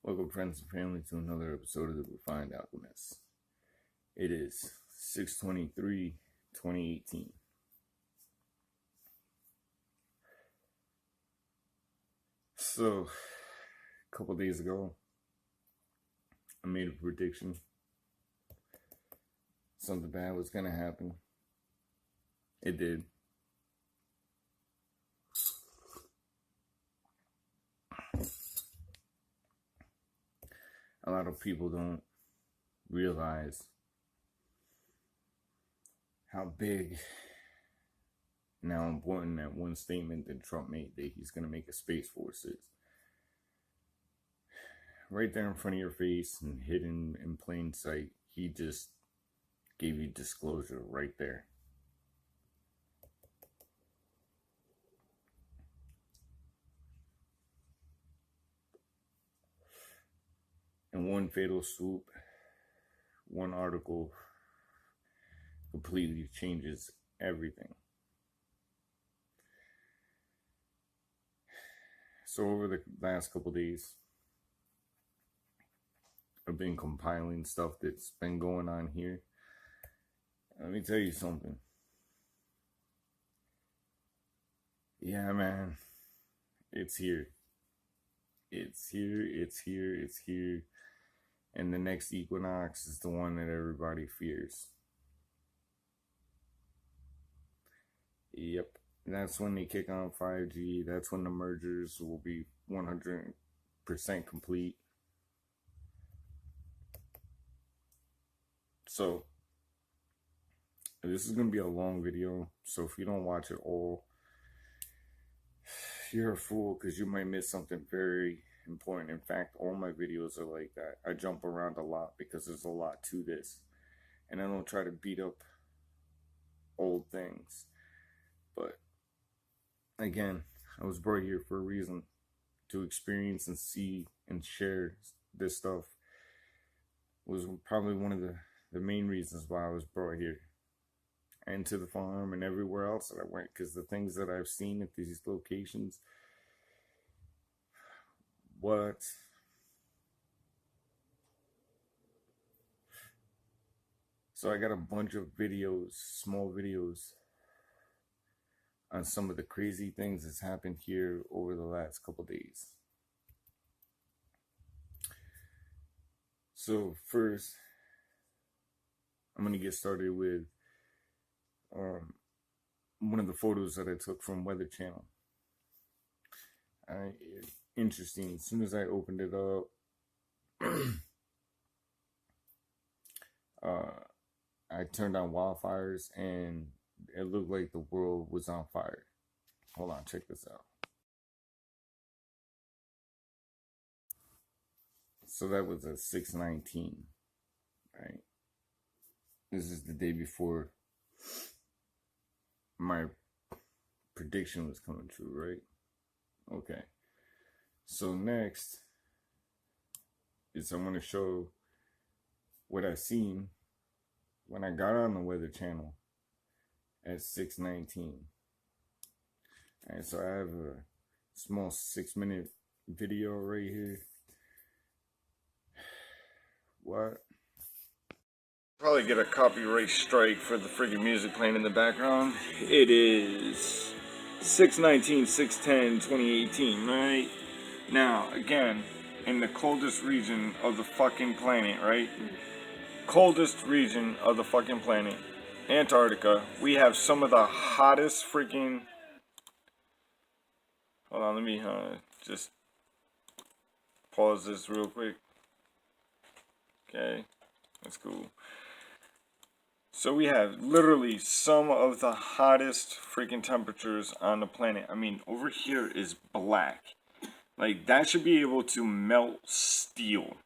Welcome, friends and family, to another episode of The Refined Alchemist. It is 6/23/2018. So, a couple days ago, I made a prediction. Something bad was going to happen. It did. A lot of people don't realize how big and how important that one statement that Trump made that he's going to make a Space Force is. Right there in front of your face and hidden in plain sight, he just gave you disclosure right there. In one fatal swoop, one article completely changes everything. So over the last couple days, I've been compiling stuff that's been going on here. Let me tell you something. Yeah, man, it's here. It's here. And the next equinox is the one that everybody fears. Yep. That's when they kick on 5G. That's when the mergers will be 100% complete. So, this is going to be a long video. So if you don't watch it all, you're a fool, because you might miss something very important. In fact, all my videos are like that. I jump around a lot because there's a lot to this. And I don't try to beat up old things. But again, I was brought here for a reason, to experience and see and share this stuff. Was probably one of the main reasons why I was brought here, and to the farm and everywhere else that I went, because the things that I've seen at these locations, what? So I got a bunch of videos, small videos, on some of the crazy things that's happened here over the last couple days. So first, I'm going to get started with one of the photos that I took from Weather Channel. Interesting. As soon as I opened it up, I turned on wildfires and it looked like the world was on fire. Hold on, check this out. So that was a 6/19, right? This is the day before my prediction was coming true, right? Okay. So next is I'm going to show what I seen when I got on the Weather Channel at 6/19. Alright, so I have a small 6-minute video right here. What? Probably get a copyright strike for the freaking music playing in the background. It is 6/19/2018, right? Now, again, in the coldest region of the fucking planet, right? Coldest region of the fucking planet, Antarctica, we have some of the hottest freaking... Hold on, let me just pause this real quick. Okay, that's cool. So we have literally some of the hottest freaking temperatures on the planet. I mean, over here is black. Like, that should be able to melt steel.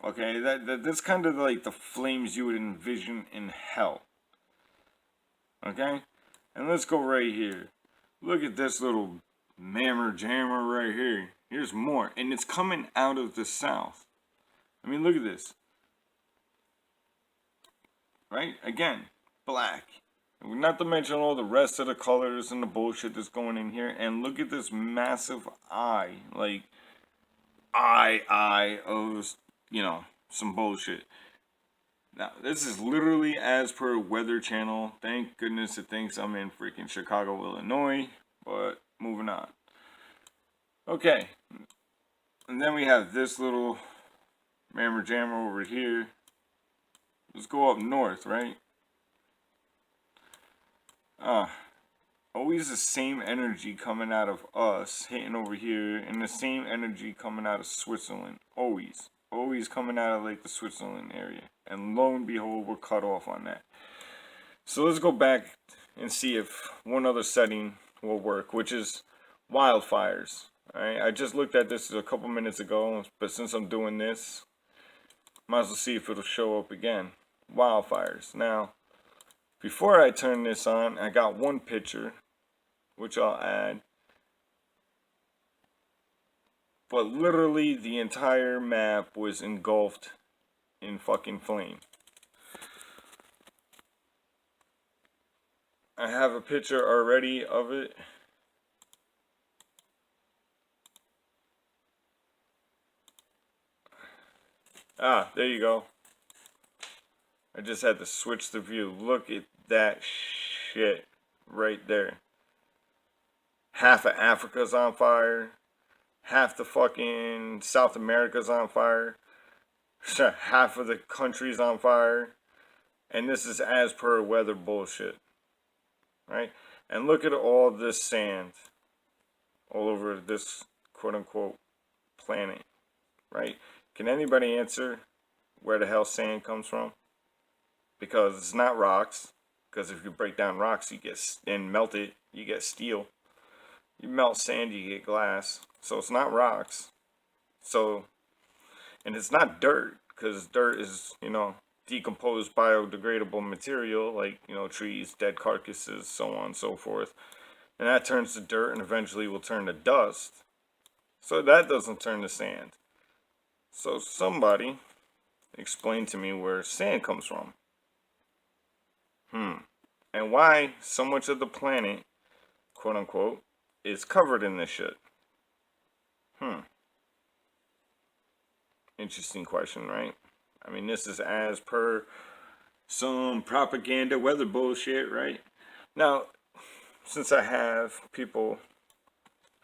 Okay, that's kind of like the flames you would envision in hell. Okay, and let's go right here. Look at this little mammer jammer right here. Here's more, and it's coming out of the south. I mean, look at this. Right? Again, black. Not to mention all the rest of the colors and the bullshit that's going in here. And look at this massive eye. Like, eye of, you know, some bullshit. Now, this is literally as per Weather Channel. Thank goodness it thinks I'm in freaking Chicago, Illinois. But moving on. Okay. And then we have this little mammer jammer over here. Let's go up north, right? Always the same energy coming out of us, hitting over here, and the same energy coming out of Switzerland. Always. Always coming out of like the Switzerland area. And lo and behold, we're cut off on that. So let's go back and see if one other setting will work, which is wildfires. Alright, I just looked at this a couple minutes ago, but since I'm doing this, might as well see if it'll show up again. Wildfires. Now, before I turn this on, I got one picture, which I'll add. But literally the entire map was engulfed in fucking flame. I have a picture already of it. Ah, there you go. I just had to switch the view. Look at that shit right there. Half of Africa's on fire. Half the fucking South America's on fire. Half of the country's on fire. And this is as per weather bullshit. Right? And look at all this sand all over this quote unquote planet. Right? Can anybody answer where the hell sand comes from? Because it's not rocks. Because if you break down rocks, you get and melt it, you get steel. You melt sand, you get glass. So it's not rocks. So, and it's not dirt, because dirt is, you know, decomposed biodegradable material, like, you know, trees, dead carcasses, so on and so forth. And that turns to dirt and eventually will turn to dust. So that doesn't turn to sand. So somebody explain to me where sand comes from. And why so much of the planet, quote unquote, is covered in this shit. Interesting question, right? I mean, this is as per some propaganda weather bullshit, right? Now, since I have people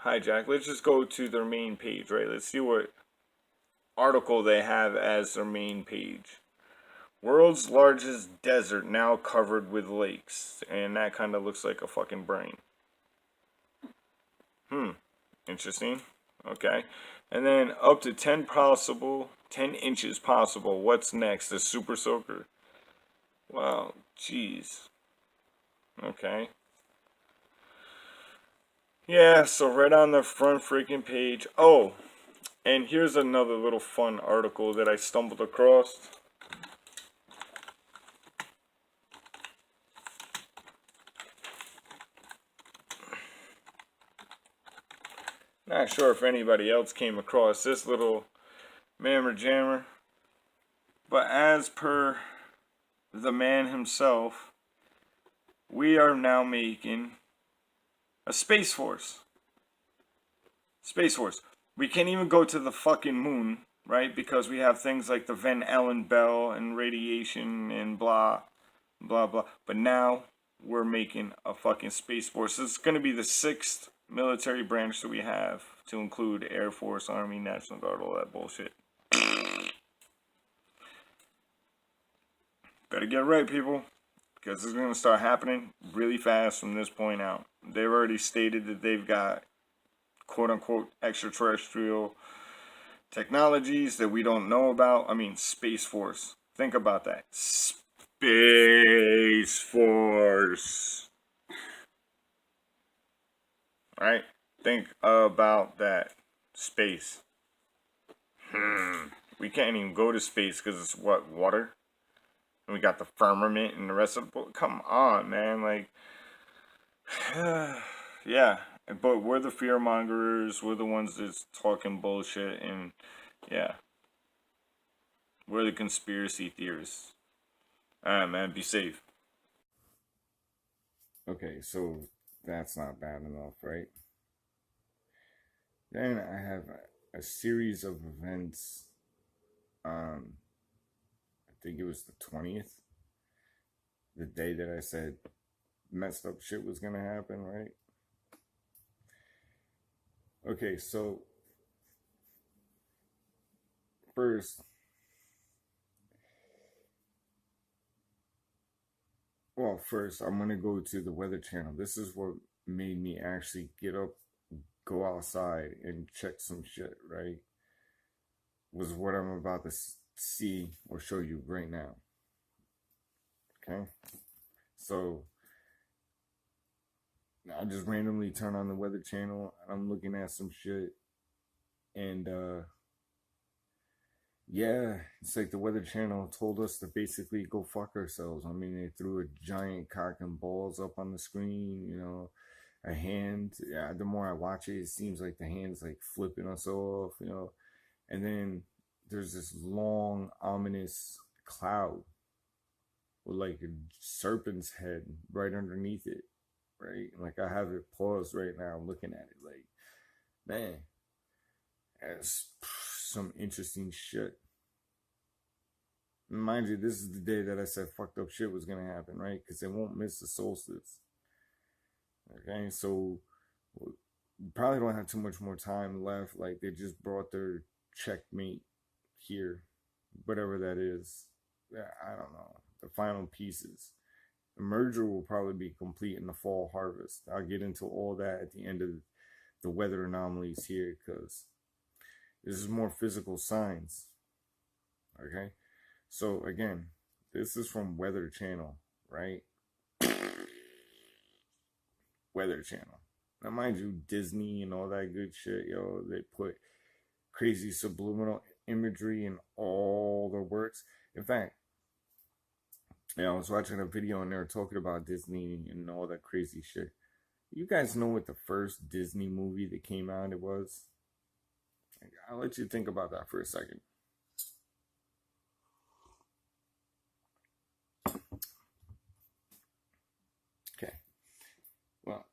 hijack, let's just go to their main page, right? Let's see what article they have as their main page. World's largest desert now covered with lakes. And that kind of looks like a fucking brain. Interesting. Okay. And then up to 10 inches possible. What's next? The super soaker. Wow. Jeez. Okay. Yeah, so right on the front freaking page. Oh, and here's another little fun article that I stumbled across. Not sure if anybody else came across this little mammer jammer, but as per the man himself, we are now making a Space Force. Space Force. We can't even go to the fucking moon, right? Because we have things like the Van Allen bell and radiation and blah, blah, blah. But now we're making a fucking Space Force. It's going to be the 6th military branch that we have, to include Air Force, Army, National Guard, all that bullshit. Better get right, people, because it's going to start happening really fast from this point out. They've already stated that they've got quote-unquote extraterrestrial technologies that we don't know about. I mean, Space Force. Think about that. Space Force. Right? Think about that. Space. We can't even go to space because it's what? Water? And we got the firmament and the rest of the... Come on, man. Like... yeah. But we're the fearmongers. We're the ones that's talking bullshit. And, yeah. We're the conspiracy theorists. Alright, man. Be safe. Okay, so that's not bad enough, right? Then I have a series of events. I think it was the 20th, the day that I said messed up shit was gonna happen, right? Okay, so first, I'm gonna go to the Weather Channel. This is what made me actually get up, go outside, and check some shit, right? Was what I'm about to see or show you right now. Okay? So, I just randomly turn on the Weather Channel and I'm looking at some shit. And, yeah, it's like the Weather Channel told us to basically go fuck ourselves. I mean, they threw a giant cock and balls up on the screen, you know, a hand. Yeah, the more I watch it, it seems like the hand's like flipping us off, you know. And then there's this long, ominous cloud with like a serpent's head right underneath it, right? Like I have it paused right now, looking at it. Like, man, that's some interesting shit. Mind you, this is the day that I said fucked up shit was gonna happen, right? Because they won't miss the solstice. Okay, so probably don't have too much more time left. Like they just brought their checkmate here, whatever that is. Yeah, I don't know. The final pieces. The merger will probably be complete in the fall harvest. I'll get into all that at the end of the weather anomalies here because this is more physical signs. Okay, so again, this is from Weather Channel, right? Weather Channel. Now, mind you, Disney and all that good shit, yo, they put crazy subliminal imagery in all the works. In fact, I was watching a video and they were talking about Disney and all that crazy shit. You guys know what the first Disney movie that came out it was? I'll let you think about that for a second. Okay. Well,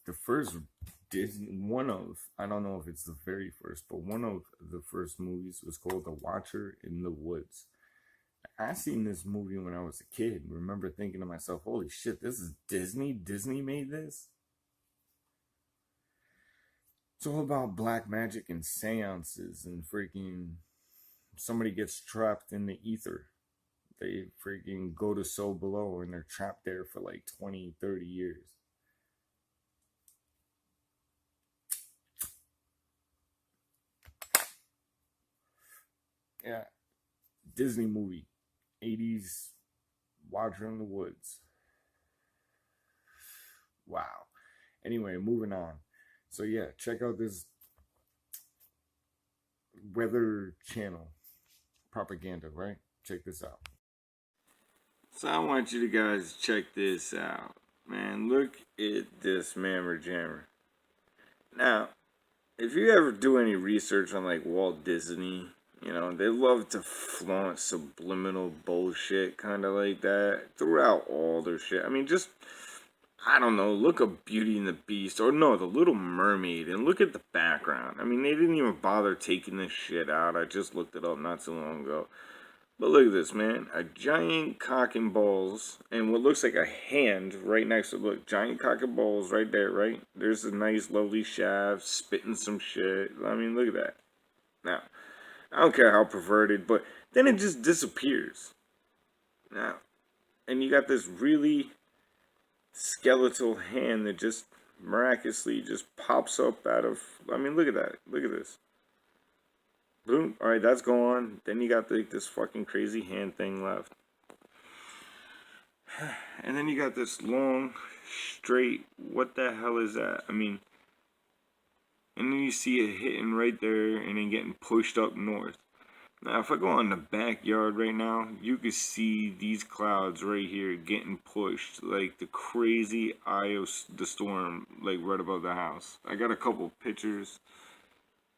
the first Disney, I don't know if it's the very first, but one of the first movies was called The Watcher in the Woods. I seen this movie when I was a kid. Remember thinking to myself, holy shit, this is Disney? Disney made this? It's all about black magic and seances and freaking somebody gets trapped in the ether. They freaking go to so below and they're trapped there for like 20, 30 years. Yeah, Disney movie, 80s, Watcher in the Woods. Wow. Anyway, moving on. So yeah, check out this Weather Channel propaganda, right? Check this out. So I want you to guys check this out. Man, look at this mammer jammer. Now, if you ever do any research on like Walt Disney, you know, they love to flaunt subliminal bullshit kind of like that throughout all their shit. I mean, just, I don't know, look at Beauty and the Beast, or no, The Little Mermaid, and look at the background. I mean, they didn't even bother taking this shit out. I just looked it up not too long ago. But look at this, man. A giant cock and balls, and what looks like a hand right next to, look, giant cock and balls right there, right? There's a nice, lovely shaft, spitting some shit. I mean, look at that. Now, I don't care how perverted, but then it just disappears. Now, and you got this really skeletal hand that just miraculously just pops up out of, I mean, look at that. Look at this. Boom. Alright, that's gone. Then you got like this fucking crazy hand thing left. And then you got this long, straight, what the hell is that? I mean, and then you see it hitting right there and then getting pushed up north. Now, if I go on the backyard right now, you can see these clouds right here getting pushed like the crazy eye of the storm, like right above the house. I got a couple pictures,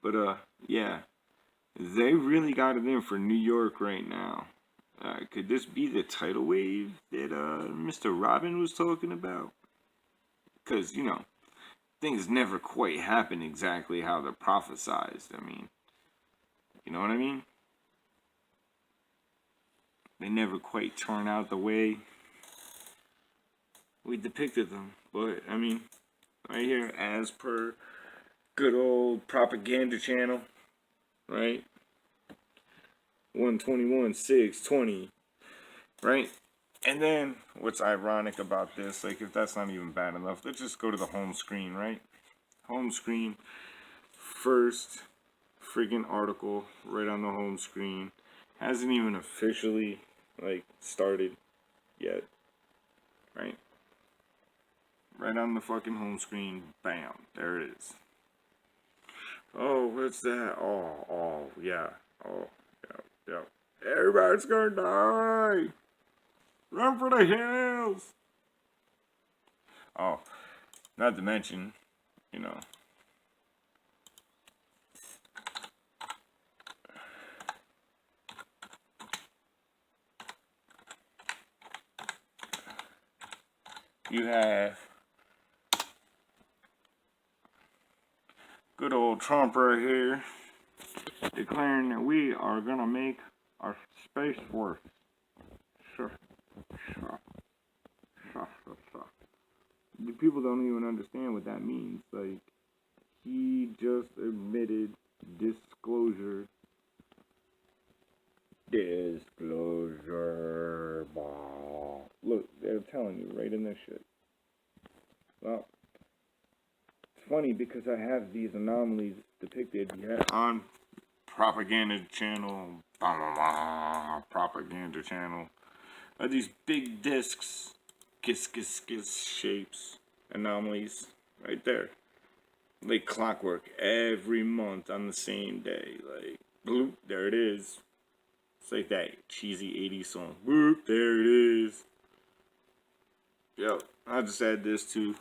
but yeah. They really got it in for New York right now. Could this be the tidal wave that Mr. Robin was talking about? Because, you know, things never quite happen exactly how they're prophesized. I mean, you know what I mean? They never quite turn out the way we depicted them. But, I mean, right here, as per good old propaganda channel, right? 121, 620, right? And then, what's ironic about this, like, if that's not even bad enough, let's just go to the home screen, right? Home screen, first freaking article right on the home screen. Hasn't even officially, like, started yet, right? Right on the fucking home screen, bam, there it is. Oh, what's that? Oh, yeah. Oh, yeah. Everybody's gonna die! Run for the hills! Oh, not to mention, you know, you have good old Trump right here declaring that we are gonna make our Space Force. Sure. People don't even understand what that means. Like, he just admitted disclosure. Disclosure. Look, they're telling you right in this shit. Well, it's funny because I have these anomalies depicted on propaganda channel. Propaganda channel. These big discs, kiss shapes, anomalies, right there. Like clockwork, every month on the same day. Like, bloop, there it is. It's like that cheesy 80s song. Boop, there it is. Yep, I'll just add this to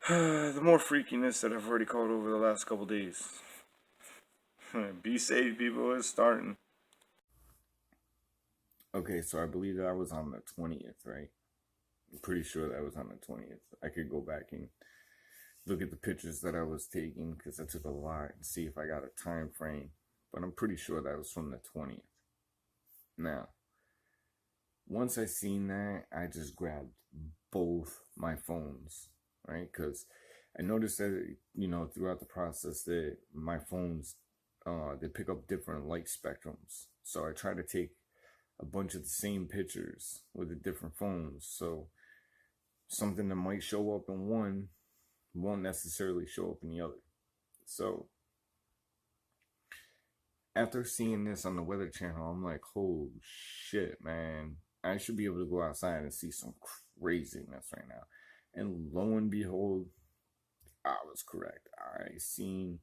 the more freakiness that I've already called over the last couple days. Be safe, people, it's starting. Okay, so I believe that was on the 20th, right? I'm pretty sure that was on the 20th. I could go back and look at the pictures that I was taking because I took a lot and see if I got a time frame. But I'm pretty sure that was from the 20th. Now, once I seen that, I just grabbed both my phones, right? Because I noticed that, you know, throughout the process that my phones, they pick up different light spectrums. So I try to take a bunch of the same pictures with the different phones. So something that might show up in one won't necessarily show up in the other. So after seeing this on the Weather Channel, I'm like, holy shit, man. I should be able to go outside and see some craziness right now. And lo and behold, I was correct. I seen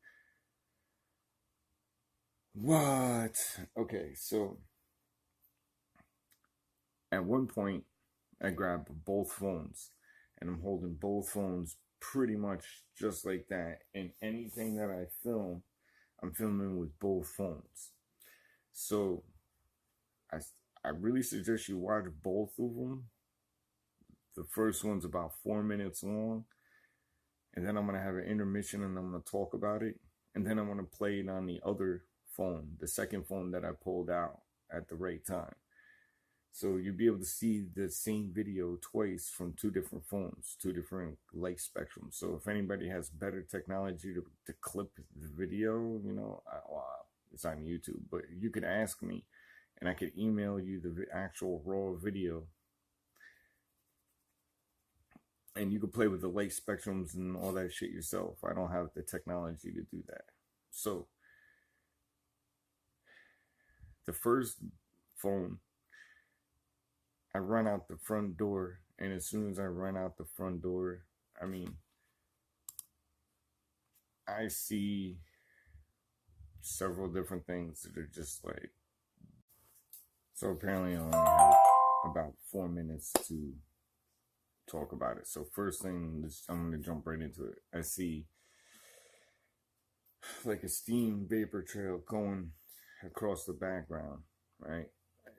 what? Okay, so at one point, I grabbed both phones and I'm holding both phones pretty much just like that. And anything that I film, I'm filming with both phones. So I really suggest you watch both of them. The first one's about 4 minutes long. And then I'm going to have an intermission and I'm going to talk about it. And then I'm going to play it on the other phone, the second phone that I pulled out at the right time. So you'll be able to see the same video twice from two different phones, two different light spectrums. So if anybody has better technology to clip the video, you know, it's on YouTube. But you could ask me and I could email you the actual raw video. And you could play with the light spectrums and all that shit yourself. I don't have the technology to do that. So the first phone, I run out the front door, and as soon as I run out the front door, I mean, I see several different things that are just like, so apparently I only have about 4 minutes to talk about it. So first thing, I'm going to jump right into it. I see like a steam vapor trail going across the background, right?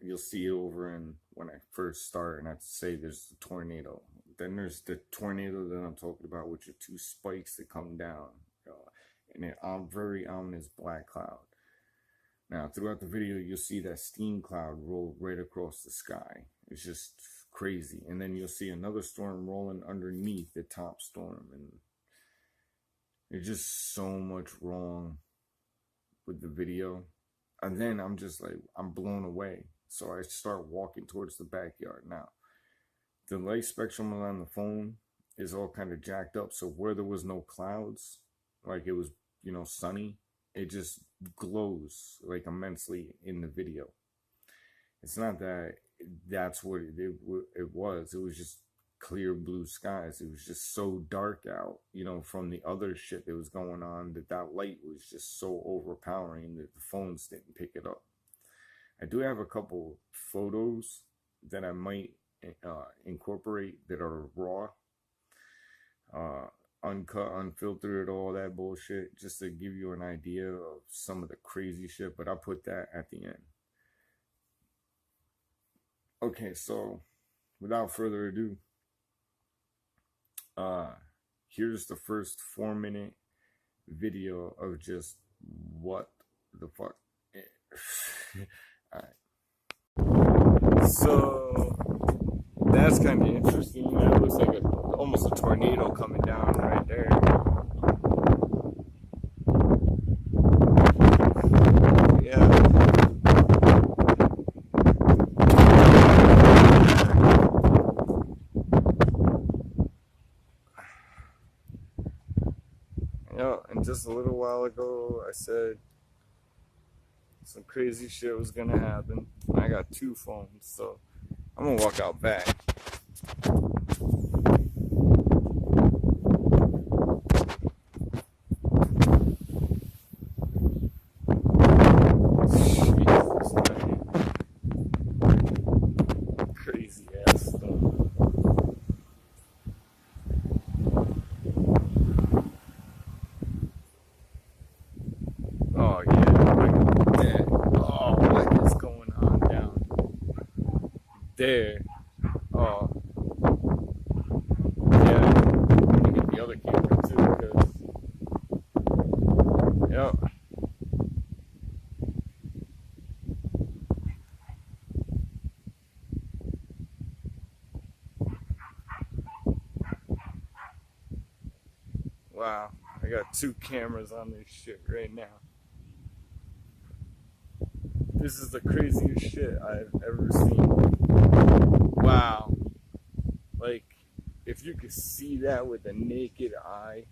You'll see it over in when I first start, and I say there's a tornado then there's the tornado that I'm talking about, which are two spikes that come down, and a very ominous black cloud. Now, throughout the video, you'll see that steam cloud roll right across the sky. It's just crazy. And then you'll see another storm rolling underneath the top storm, and there's just so much wrong with the video. And then I'm just like, I'm blown away. So I start walking towards the backyard. Now, the light spectrum on the phone is all kind of jacked up. So where there was no clouds, like it was, you know, sunny, it just glows like immensely in the video. It's not that that's what it was. It was just clear blue skies. It was just so dark out, you know, from the other shit that was going on, that light was just so overpowering that the phones didn't pick it up. I do have a couple photos that I might incorporate that are raw, uncut, unfiltered, all that bullshit, just to give you an idea of some of the crazy shit, but I'll put that at the end. Okay, so without further ado, here's the first 4-minute video of just what the fuck. Alright, so that's kind of interesting. That looks like almost a tornado coming down right there. Yeah. And just a little while ago, I said some crazy shit was gonna happen. I got 2 phones, so I'm gonna walk out back. Jesus, man. Crazy ass stuff. Oh yeah, look at that. Oh, what is going on down there? Oh, yeah. Let me get the other camera too, because, yep. Wow, I got 2 cameras on this shit right now. This is the craziest shit I've ever seen. Wow. Like, if you could see that with a naked eye.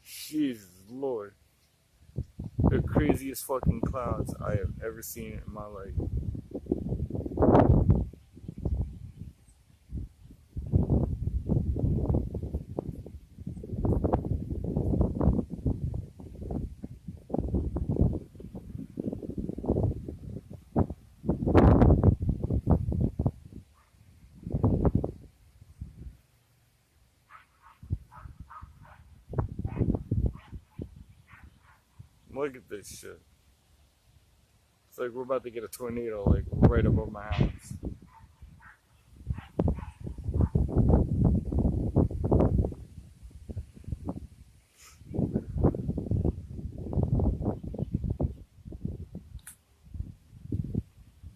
Jesus Lord. The craziest fucking clouds I have ever seen in my life. Look at this shit. It's like we're about to get a tornado, like, right above my house.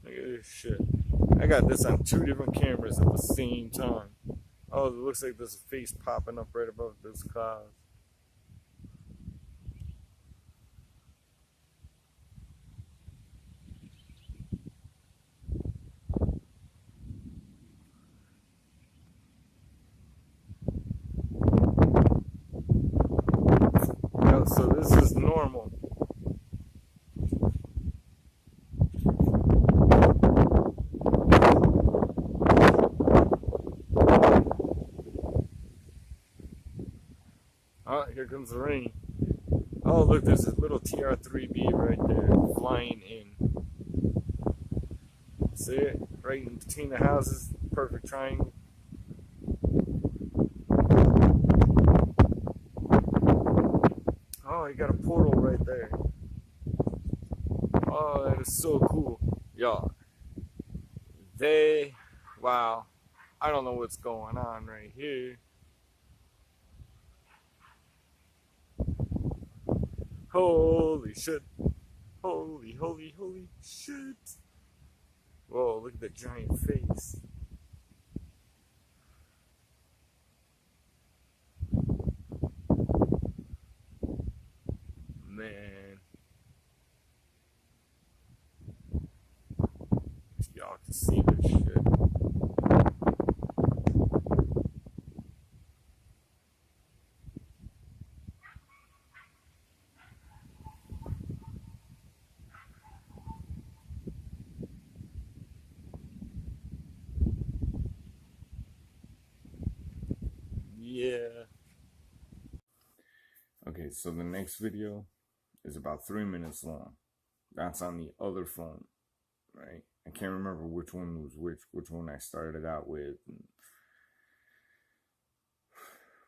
Look at this shit. I got this on 2 different cameras at the same time. Oh, it looks like there's a face popping up right above this cloud. So this is normal. Oh, here comes the rain. Oh, look, there's a little TR-3B right there flying in. See it? Right in between the houses, perfect triangle. Oh Oh, you got a portal right there. Oh, that is so cool. Y'all, wow. I don't know what's going on right here. Holy shit. Holy shit. Whoa, look at the giant face. Man. Y'all can see this shit. Yeah. Okay, so the next video is about 3 minutes long. That's on the other phone, right? I can't remember which one was which one I started out with.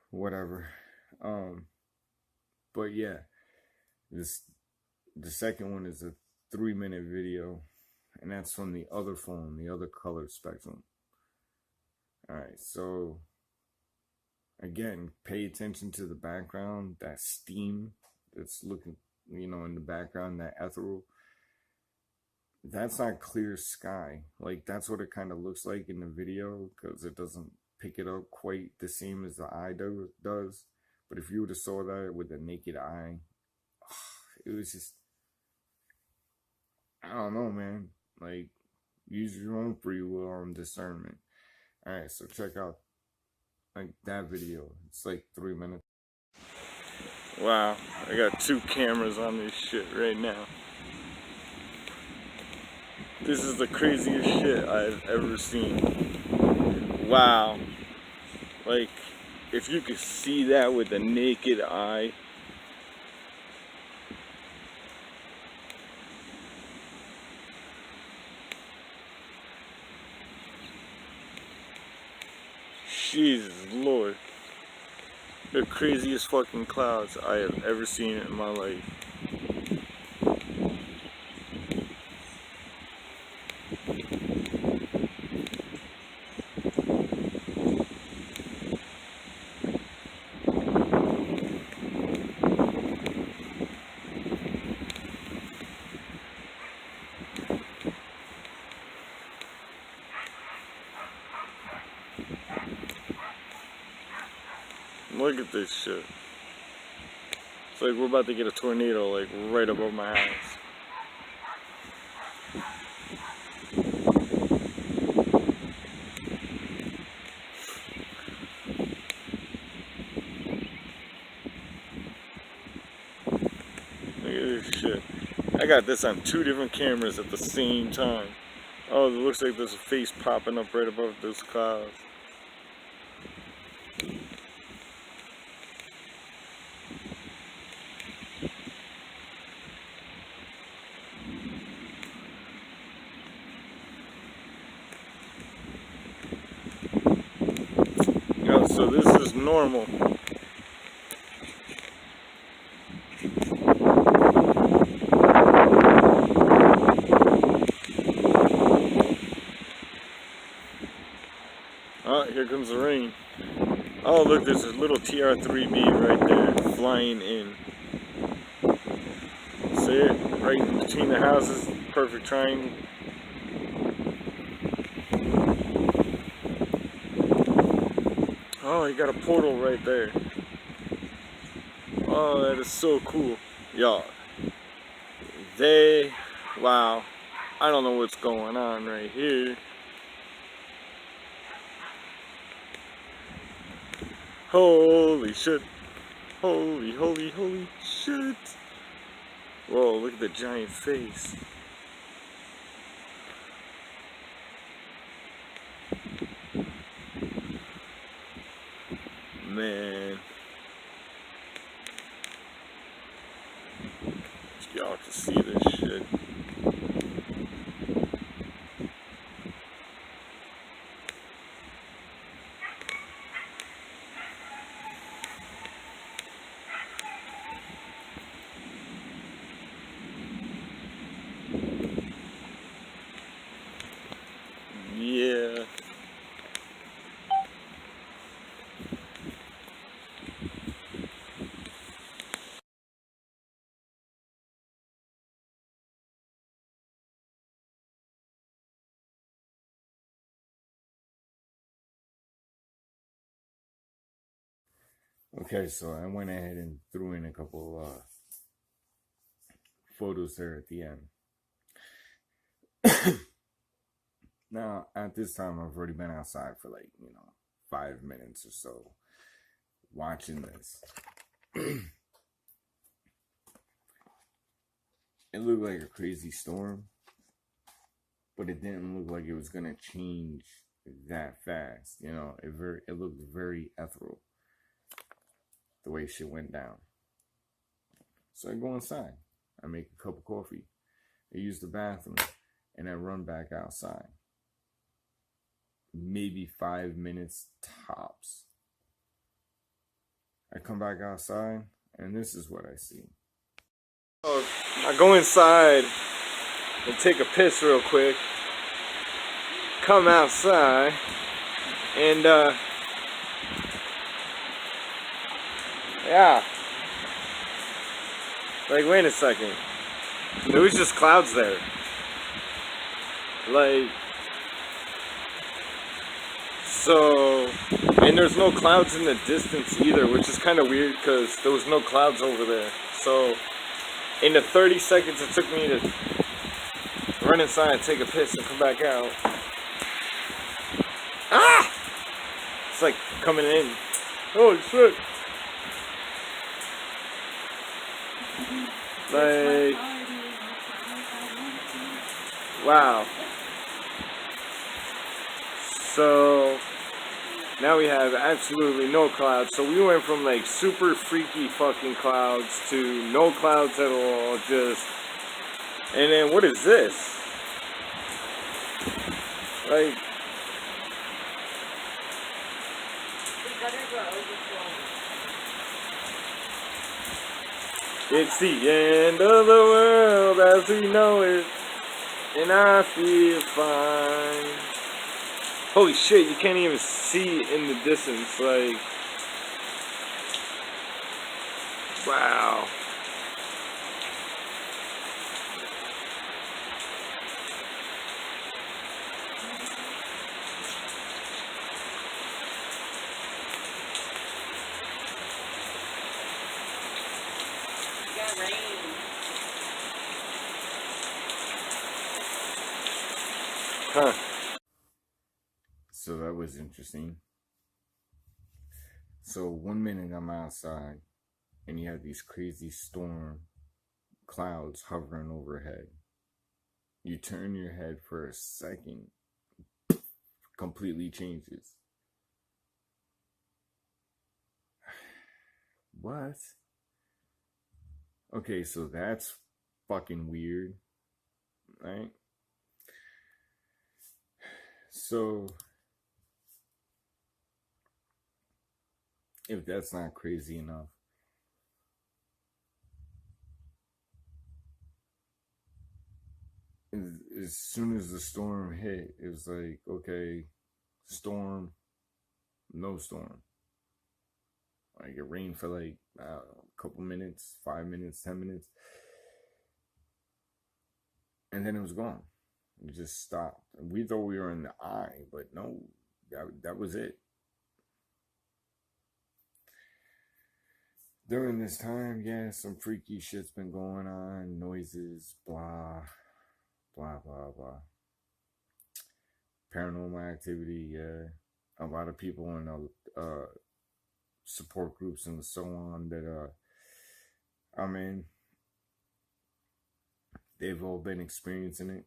Whatever. But yeah, the second one is a 3-minute video, and that's from the other phone, the other color spectrum. Alright, so again, pay attention to the background, that steam that's looking, in the background, that ethereal. That's not clear sky. Like, that's what it kind of looks like in the video, because it doesn't pick it up quite the same as the eye does. But if you would have saw that with the naked eye, it was just, I don't know, man. Like, use your own free will and discernment. Alright, so check out like that video. It's like 3 minutes. Wow, I got 2 cameras on this shit right now. This is the craziest shit I've ever seen. Wow. Like, if you could see that with the naked eye. Jesus Lord. The craziest fucking clouds I have ever seen in my life. Look at this shit. It's like we're about to get a tornado like right above my house. Look at this shit. I got this on 2 different cameras at the same time. Oh, it looks like there's a face popping up right above those clouds. So this is normal. Oh, here comes the rain. Oh, look, there's a little TR-3B right there flying in. See it? Right in between the houses, perfect triangle. Oh, you got a portal right there. Oh, that is so cool. Y'all, wow. I don't know what's going on right here. Holy shit. Holy shit. Whoa, look at the giant face. Man. Y'all can see this shit. Okay, so I went ahead and threw in a couple photos there at the end. Now, at this time, I've already been outside for like, 5 minutes or so watching this. It looked like a crazy storm, but it didn't look like it was gonna change that fast. It looked very ethereal the way shit went down. So I go inside. I make a cup of coffee. I use the bathroom, and I run back outside. Maybe 5 minutes tops. I come back outside, and this is what I see. I go inside and take a piss real quick. Come outside, and yeah. Like, wait a second. There was just clouds there. Like, so, and there's no clouds in the distance either, which is kind of weird because there was no clouds over there. So, in the 30 seconds it took me to run inside, take a piss, and come back out. Ah! It's like coming in. Holy shit. Like, wow. So now we have absolutely no clouds. So we went from like super freaky fucking clouds to no clouds at all. And then what is this? Like, it's the end of the world as we know it, and I feel fine. Holy shit, you can't even see in the distance, like, wow. Huh. So that was interesting. So 1 minute I'm outside and you have these crazy storm clouds hovering overhead. You turn your head for a second, completely changes. What? Okay, so that's fucking weird, right? So, if that's not crazy enough, as soon as the storm hit, it was like, okay, storm, no storm. Like, it rained for like a couple minutes, 5 minutes, 10 minutes, and then it was gone. It just stopped. We thought we were in the eye, but no, that was it. During this time, yeah, some freaky shit's been going on, noises, blah, blah, blah, blah. Paranormal activity, yeah. A lot of people in support groups and so on that I'm in, they've all been experiencing it.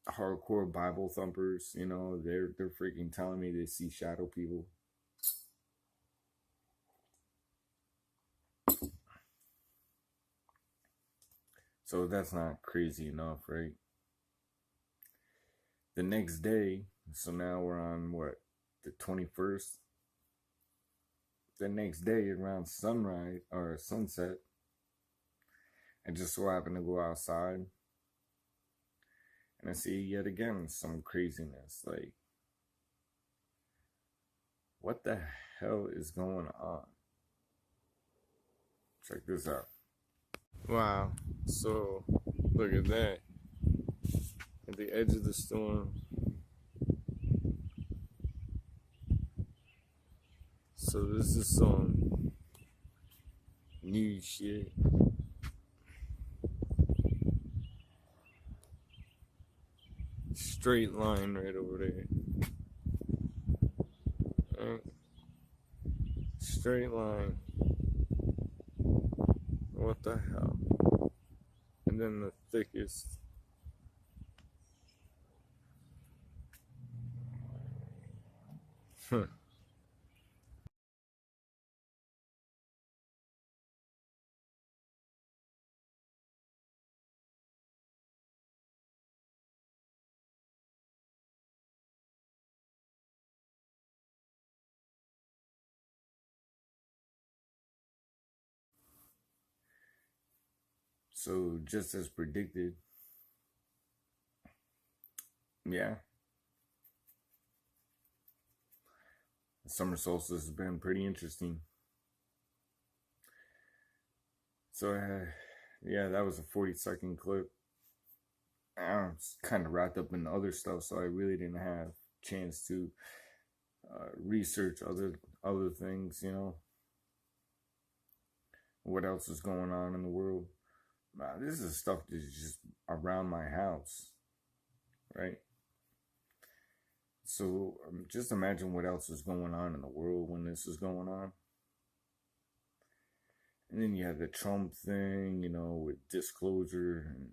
Hardcore Bible thumpers, they're freaking telling me they see shadow people. So that's not crazy enough, right? The next day, so now we're on what, the 21st? The next day around sunrise or sunset, I just so happened to go outside and I see yet again some craziness. Like, what the hell is going on? Check this out. Wow. So, look at that. At the edge of the storm. So this is the storm. New shit. Straight line right over there. Right? Straight line. What the hell? And then the thickest. So just as predicted, yeah, the summer solstice has been pretty interesting. So yeah, that was a 40-second clip. I was kind of wrapped up in other stuff, so I really didn't have a chance to research other things, you know, what else is going on in the world. This is stuff that's just around my house, right? So just imagine what else is going on in the world when this is going on. And then you have the Trump thing, you know, with disclosure. And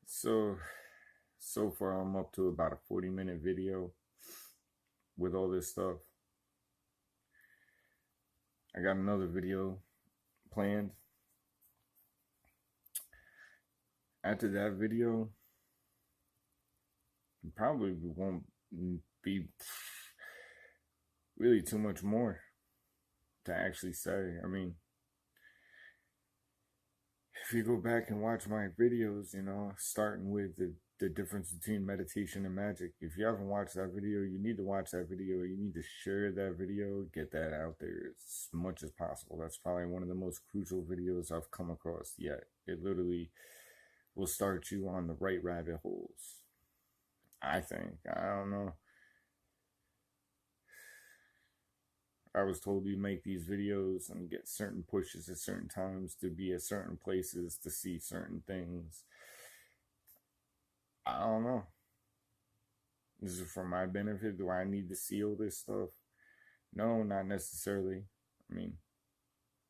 so far I'm up to about a 40-minute video with all this stuff. I got another video planned. After that video, probably won't be really too much more to actually say. I mean, if you go back and watch my videos, you know, starting with the difference between meditation and magic, if you haven't watched that video, you need to watch that video. You need to share that video, get that out there as much as possible. That's probably one of the most crucial videos I've come across yet. It literally will start you on the right rabbit holes, I think. I don't know. I was told you make these videos and get certain pushes at certain times to be at certain places to see certain things. I don't know. Is it for my benefit? Do I need to see all this stuff? No, not necessarily. I mean,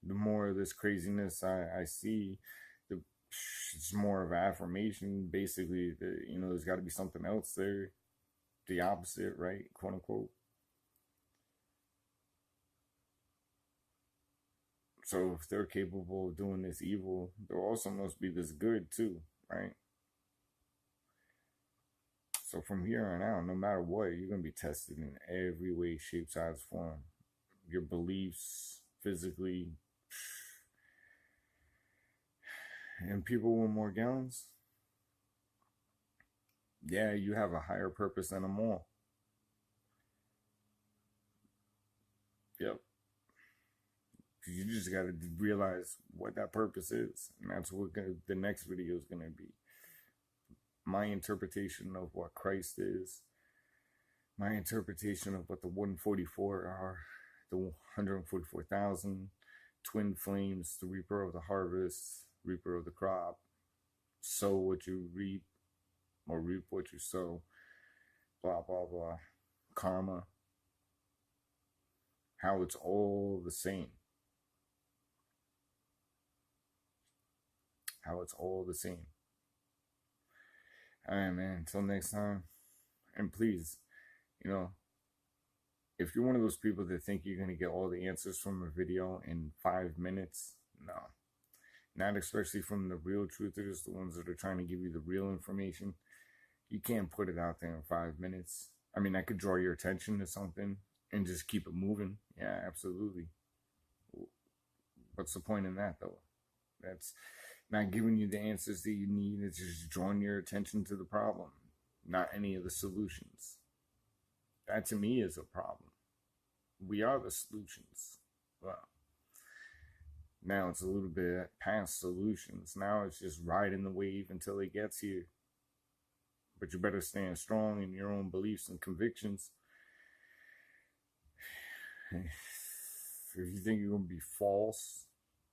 the more of this craziness I see, it's more of affirmation. Basically, you know, there's got to be something else there. The opposite, right? Quote unquote. So if they're capable of doing this evil, there also must be this good too, right? So from here on out, no matter what, you're going to be tested in every way, shape, size, form. Your beliefs, physically. And people with more gallons, yeah, you have a higher purpose than them all. Yep. You just got to realize what that purpose is. And that's what the next video is going to be. My interpretation of what Christ is. My interpretation of what the 144 are. The 144,000 twin flames, the reaper of the harvest, reaper of the crop. Sow what you reap, or reap what you sow. Blah, blah, blah. Karma. How it's all the same. How it's all the same. All right, man. Until next time. And please, you know, if you're one of those people that think you're going to get all the answers from a video in 5 minutes, no. Not especially from the real truthers, the ones that are trying to give you the real information. You can't put it out there in 5 minutes. I mean, I could draw your attention to something and just keep it moving. Yeah, absolutely. What's the point in that, though? That's not giving you the answers that you need. It's just drawing your attention to the problem, not any of the solutions. That to me is a problem. We are the solutions. Well, now it's a little bit past solutions. Now it's just riding the wave until it gets here. but you better stand strong in your own beliefs and convictions. If you think you're going to be false,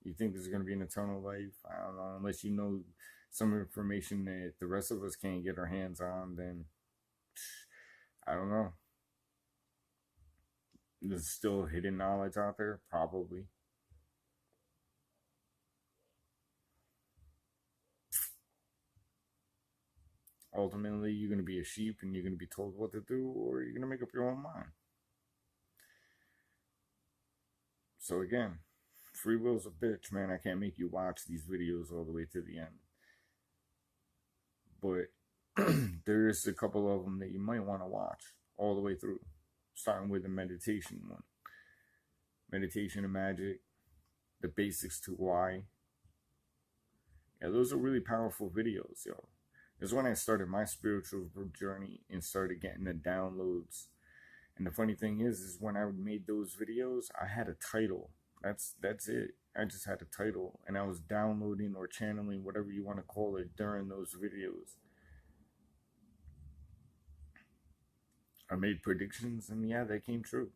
you think there's going to be an eternal life, I don't know, unless you know some information that the rest of us can't get our hands on, then I don't know. There's still hidden knowledge out there, probably. Ultimately, you're going to be a sheep and you're going to be told what to do, or you're going to make up your own mind. So again, free will's a bitch, man. I can't make you watch these videos all the way to the end. But there's a couple of them that you might want to watch all the way through. Starting with the meditation one. Meditation and magic. The basics to why. Yeah, those are really powerful videos, yo. This is when I started my spiritual journey and started getting the downloads. And the funny thing is when I made those videos, I had a title. That's it. I just had a title, and I was downloading or channeling, whatever you want to call it, during those videos. I made predictions, and yeah, they came true.